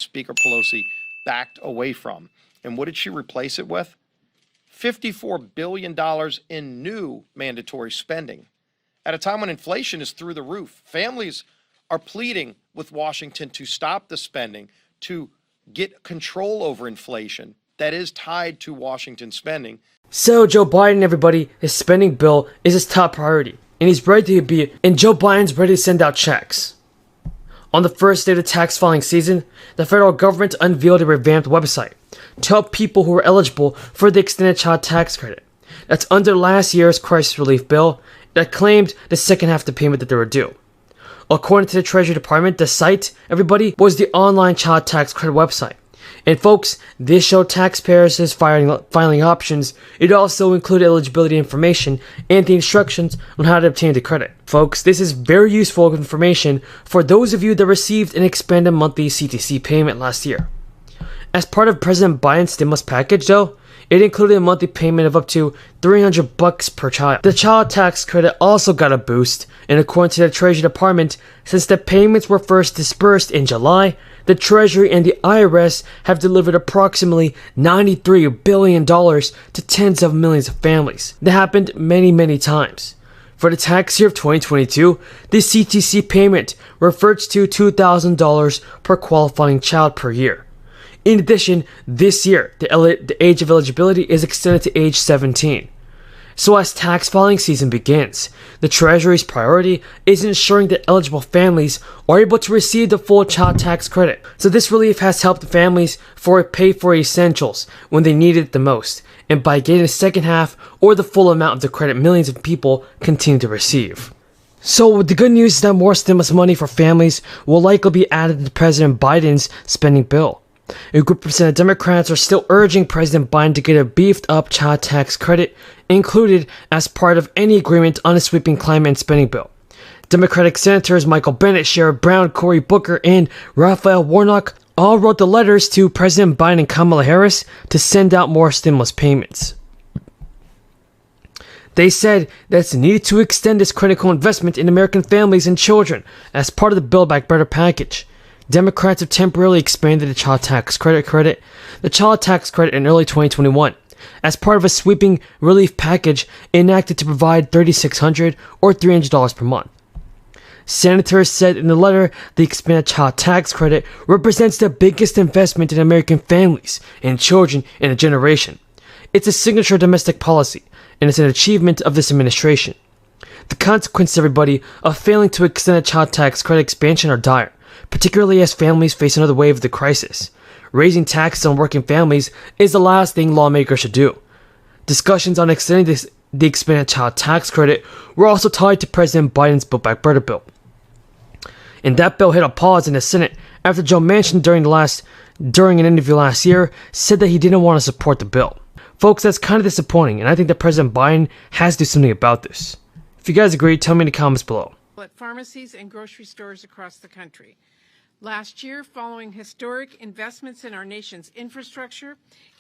Speaker Pelosi backed away from. And what did she replace it with? $54 billion in new mandatory spending. At a time when inflation is through the roof, families are pleading with Washington to stop the spending, to get control over inflation that is tied to Washington spending. So Joe Biden, everybody, his spending bill is his top priority, and Joe Biden's ready to send out checks. On the first day of the tax filing season, the federal government unveiled a revamped website to help people who are eligible for the extended child tax credit. That's under last year's crisis relief bill that claimed the second half of the payment that they were due. According to the Treasury Department, the site, everybody, was the online child tax credit website. And folks, this showed taxpayers his filing options. It also included eligibility information and the instructions on how to obtain the credit. Folks, this is very useful information for those of you that received an expanded monthly CTC payment last year. As part of President Biden's stimulus package, though, it included a monthly payment of up to $300 per child. The child tax credit also got a boost, and according to the Treasury Department, since the payments were first disbursed in July, the Treasury and the IRS have delivered approximately $93 billion to tens of millions of families. That happened many times. For the tax year of 2022, the CTC payment refers to $2,000 per qualifying child per year. In addition, this year, the age of eligibility is extended to age 17. So as tax filing season begins, the Treasury's priority is ensuring that eligible families are able to receive the full child tax credit. So this relief has helped families pay for essentials when they need it the most, and by getting the second half or the full amount of the credit, millions of people continue to receive. So the good news is that more stimulus money for families will likely be added to President Biden's spending bill. A group of Senate Democrats are still urging President Biden to get a beefed-up child tax credit included as part of any agreement on a sweeping climate and spending bill. Democratic Senators Michael Bennet, Sherrod Brown, Cory Booker, and Raphael Warnock all wrote the letters to President Biden and Kamala Harris to send out more stimulus payments. They said that it's needed to extend this critical investment in American families and children as part of the Build Back Better package. Democrats have temporarily expanded the child tax credit in early 2021 as part of a sweeping relief package enacted to provide $3,600 or $300 per month. Senators said in the letter the expanded child tax credit represents the biggest investment in American families and children in a generation. It's a signature domestic policy, and it's an achievement of this administration. The consequences, everybody, of failing to extend a child tax credit expansion are dire, particularly as families face another wave of the crisis. Raising taxes on working families is the last thing lawmakers should do. Discussions on extending the expanded child tax credit were also tied to President Biden's Build Back Better bill. And that bill hit a pause in the Senate after Joe Manchin during an interview last year said that he didn't want to support the bill. Folks, that's kind of disappointing, and I think that President Biden has to do something about this. If you guys agree, tell me in the comments below. At pharmacies and grocery stores across the country. Last year, following historic investments in our nation's infrastructure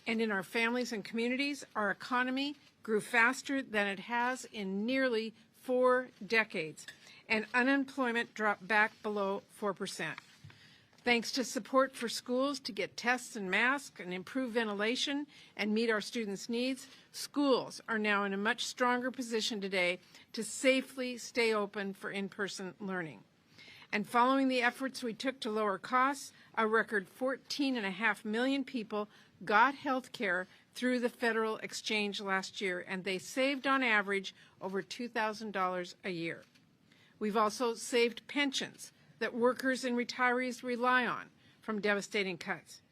and in our families and communities, our economy grew faster than it has in nearly 4 decades, and unemployment dropped back below 4%. Thanks to support for schools to get tests and masks and improve ventilation and meet our students' needs, schools are now in a much stronger position today to safely stay open for in-person learning. And following the efforts we took to lower costs, a record 14.5 million people got health care through the federal exchange last year, and they saved on average over $2,000 a year. We've also saved pensions that workers and retirees rely on from devastating cuts.